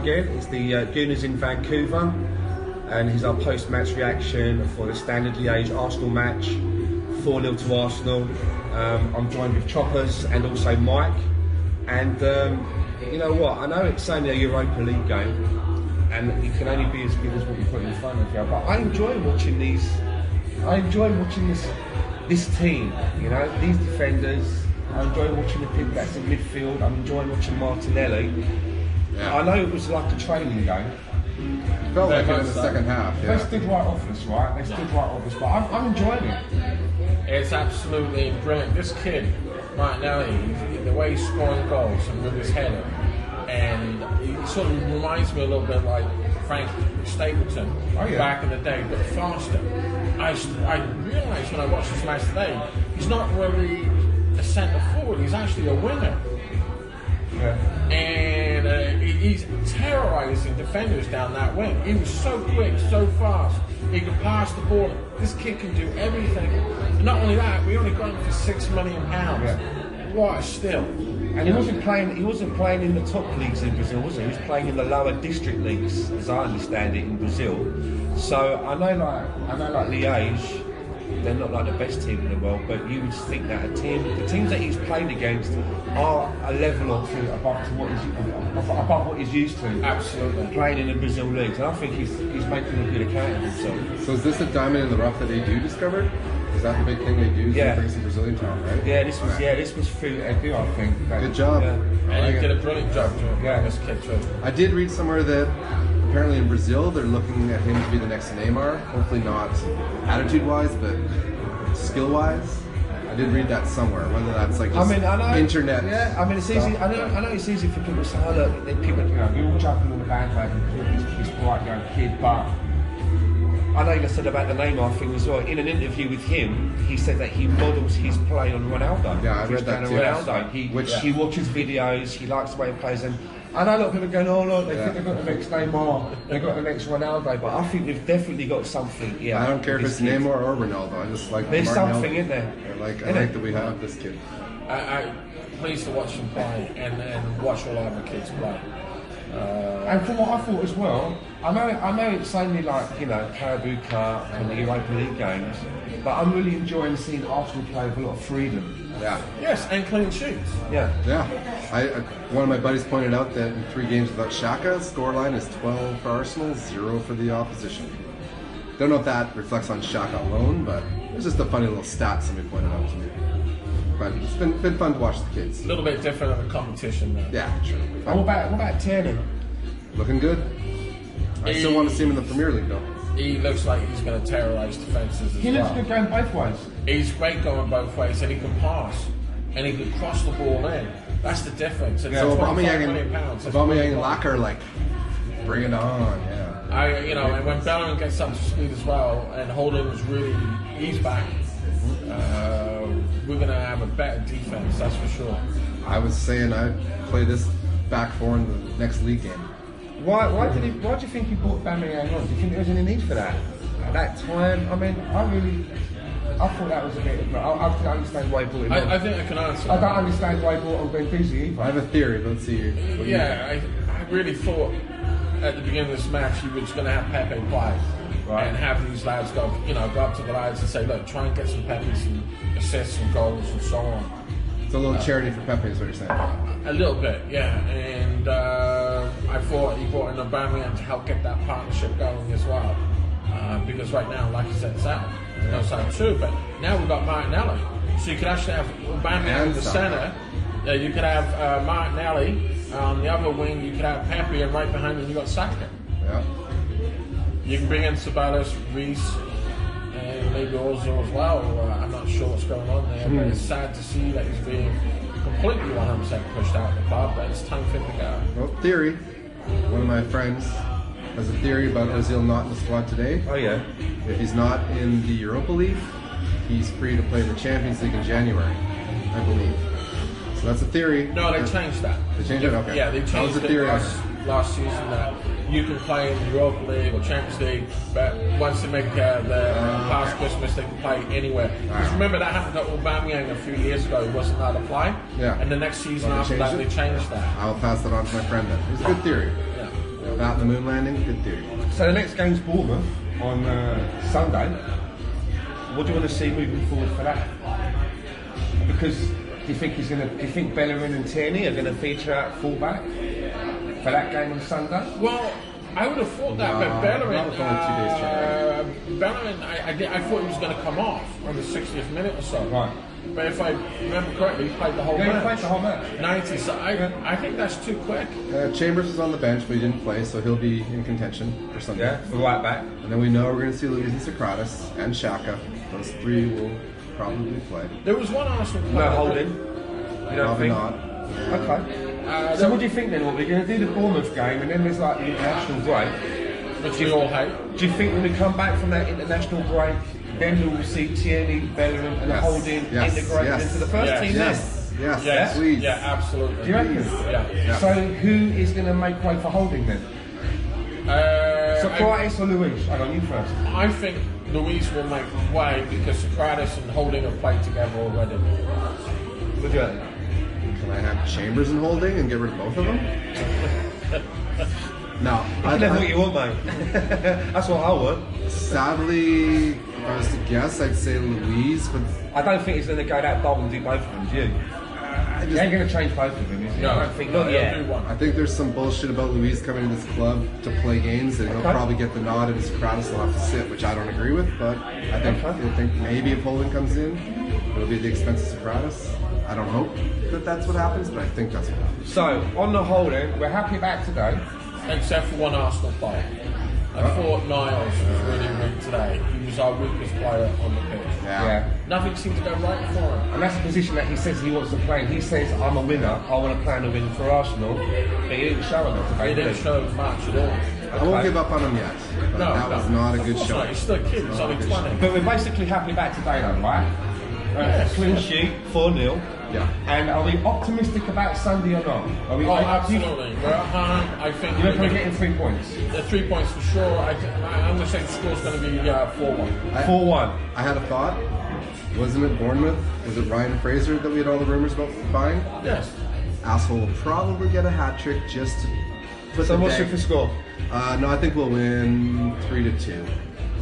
again. It's the Gooners in Vancouver, and here's our post-match reaction for the Standard Liege Arsenal match, 4-0 to Arsenal. I'm joined with Choppers and also Mike. And you know what? I know it's only a Europa League game, and it can only be as good as what you put in front of you. But I enjoy watching these. I enjoy watching this team. You know, these defenders. I enjoy watching the people that's in midfield. I'm enjoying watching Martinelli. Yeah. I know it was like a training game. Felt like it in the second half. Yeah. They stood right off us, right? They stood right off us, but I'm enjoying it. It's absolutely brilliant. This kid, Martinelli, the way he's scoring goals and with his header, and he sort of reminds me a little bit like Frank Stapleton back in the day, but faster. I realised when I watched this match today, he's not really a centre forward, he's actually a winger. Yeah. And he's terrorising defenders down that wing. He was so quick, so fast. He could pass the ball. This kid can do everything. And not only that, we only got him for £6 million. Yeah. What a steal! And he wasn't playing. He wasn't playing in the top leagues in Brazil, was he? He was playing in the lower district leagues, as I understand it, in Brazil. So I know, like Liège, they're not like the best team in the world, but you would think that the teams that he's played against are a level or two above what he's used to. Absolutely. Playing in the Brazil leagues, and I think he's making a good account of himself. So is this a diamond in the rough that Edu discovered? Is that the big thing they do? Yeah. It's a Brazilian town, right? Yeah, this was through Edu, I think. Good job. Yeah. And he did a brilliant job doing this kid too. I did read somewhere that apparently in Brazil they're looking at him to be the next Neymar. Hopefully not attitude-wise, but skill-wise. I did read that somewhere. Whether that's like just internet. Yeah, I mean it's easy. I know it's easy for people to say, "Oh look, people, you're all jumping on the bandwagon. He's bright young kid," but I know you said about the Neymar thing as well. In an interview with him, he said that he models his play on Ronaldo. Yeah, I read that too. Ronaldo. He watches videos. He likes the way he plays, and I know a lot of people are going, "Oh look, they think they've got the next Neymar, they've got the next Ronaldo," but I think we've definitely got something. Yeah, I don't care if it's Neymar or Ronaldo. I just like there's something in there. I like that we have this kid. I'm pleased to watch him play and watch all other kids play. And from what I thought as well, I know it's only like, you know, Carabao Cup and the Europa League games, but I'm really enjoying seeing Arsenal play with a lot of freedom. Yeah. Yes, and clean sheets. Yeah. Yeah. One of my buddies pointed out that in 3 games without Xhaka, scoreline is 12 for Arsenal, 0 for the opposition. Don't know if that reflects on Xhaka alone, but it's just a funny little stat somebody pointed out to me. But it's been fun to watch the kids. A little bit different of a competition though. Yeah, sure. And what about Tierney? Looking good. I still want to see him in the Premier League though. He looks like he's going to terrorise defences as well. He looks good going both ways. He's great going both ways, and he can pass, and he can cross the ball in. That's the difference. And so £25 million. Aubameyang and Lacker, like, bring it on, yeah. And when Bellingham gets up to speed as well, and Holding is really, he's back. We're going to have a better defense, that's for sure. I was saying I'd play this back four in the next league game. Why do you think he brought Aubameyang on? Do you think there was any need for that at that time? I mean, I thought that was a bit. I can understand why he brought him on. I think I can answer. I don't understand why he brought on Ben Beasley either. I have a theory. Let's see. I really thought at the beginning of this match he was going to have Pepe play. Right. And have these lads go up to the lads and say, look, try and get some Pepe, some assists and goals and so on. It's a little charity for Pepe, is what you're saying. A little bit, yeah. And I thought he brought in Aubameyang to help get that partnership going as well. Because right now, like I said, it's out. No side too, but now we've got Martinelli. So you could actually have Aubameyang in the centre. You could have Martinelli on the other wing. You could have Pepe, and right behind him you got Saka. Yeah. You can bring in Ceballos, Reece, and maybe Ozil as well. I'm not sure what's going on there, but it's sad to see that he's being completely 100% pushed out of the club, but it's time for him to go. Well, theory. One of my friends has a theory about Ozil not in the squad today. Oh yeah. If he's not in the Europa League, he's free to play the Champions League in January, I believe. So that's a theory. No, they changed that. They changed it? Okay. Yeah, they changed it last season that you can play in the Europa League or Champions League, but once they make past Christmas, they can play anywhere. Because remember that happened to Aubameyang a few years ago. He wasn't allowed to play. Yeah. And the next season after that, they changed that. I'll pass that on to my friend then. It's a good theory. Yeah. That and the moon landing, good theory. So the next game's Bournemouth on Sunday. What do you want to see moving forward for that? Because do you think Bellerin and Tierney are going to feature at fullback for that game on Sunday? Well, I would have thought that, but Bellerin, that was only 2 days to Bellerin, I thought he was going to come off on the 60th minute or so. Right. But if I remember correctly, he played the whole Yeah, match. he played the whole match. 90, so I think that's too quick. Chambers was on the bench, but he didn't play, so he'll be in contention for Sunday. Yeah, for right back. And then we know we're going to see Luis and Socrates and Xhaka. Those three will probably play. There was one Arsenal player. No holding. You don't Probably think? not. Okay. So what do you think then? What we're going to do the Bournemouth game, and then there's like the international break. Which we all hate. Do you think when we come back from that international break, then we will see Tierney, Bellerin, and Holding integrated into the first team? Yes, please. Yeah, absolutely. Do you reckon? Yeah. So who is going to make way for Holding then? Socrates or Luis? Hang on, you first. I think Luis will make way because Socrates and Holding have played together already. What do you reckon? Can I have Chambers and Holding and get rid of both of them? No. That's what you want, mate. That's what I want. Sadly, if I was to guess, I'd say Luis, but I don't think he's going to go that bold and do both of them, do you? He ain't going to change both of them, is he? No, I don't think not yet. I think there's some bullshit about Luis coming to this club to play games, and he'll probably get the nod, and Socrates will have to sit, which I don't agree with. But I think maybe if Holding comes in, it'll be at the expense of Socrates. I don't hope that that's what happens, but I think that's what happens. So on the whole, then we're happy back today. Except for one Arsenal player. I thought Niles was really weak today. He was our weakest player on the pitch. Yeah. Nothing seemed to go right for him. And that's the position that he says he wants to play in. He says, I'm a winner, I want to play in a win for Arsenal. But he didn't show it today. He didn't show much at all. I won't give up on him yet. But that was not a good Of course shot. not. He's still a kid. He's only 20. But we're basically happy back today though, right? Clean sheet, 4-0. Yeah. And are we optimistic about Sunday or not? Are we? Absolutely. We're at home. I think You reckon we're getting 3 points? the 3 points for sure. I'm going to say the score's going to be 4-1. 4-1. I had a thought. Wasn't it Bournemouth? Was it Ryan Fraser that we had all the rumors about buying? Yes. Asshole will probably get a hat trick just to put So the what's your score? No, I think we'll win 3-2.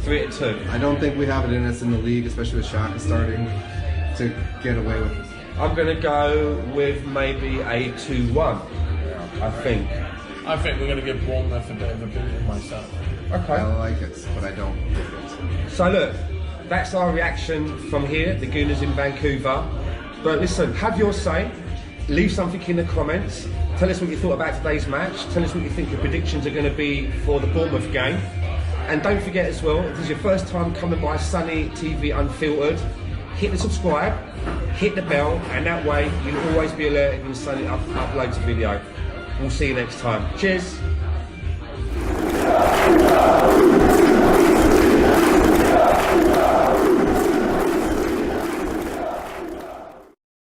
3-2. I don't think we have it in us in the league, especially with Xhaka starting, to get away with it. I'm going to go with maybe a 2-1, I think. I think we're going to give Bournemouth a bit of a beating myself. Okay. I like it, but I don't think it. So look, that's our reaction from here, the Gooners in Vancouver. But listen, have your say. Leave something in the comments. Tell us what you thought about today's match. Tell us what you think your predictions are going to be for the Bournemouth game. And don't forget as well, if this is your first time coming by Sunny TV Unfiltered, hit the subscribe, hit the bell, and that way you'll always be alerted when Sunny uploads a video. We'll see you next time. Cheers.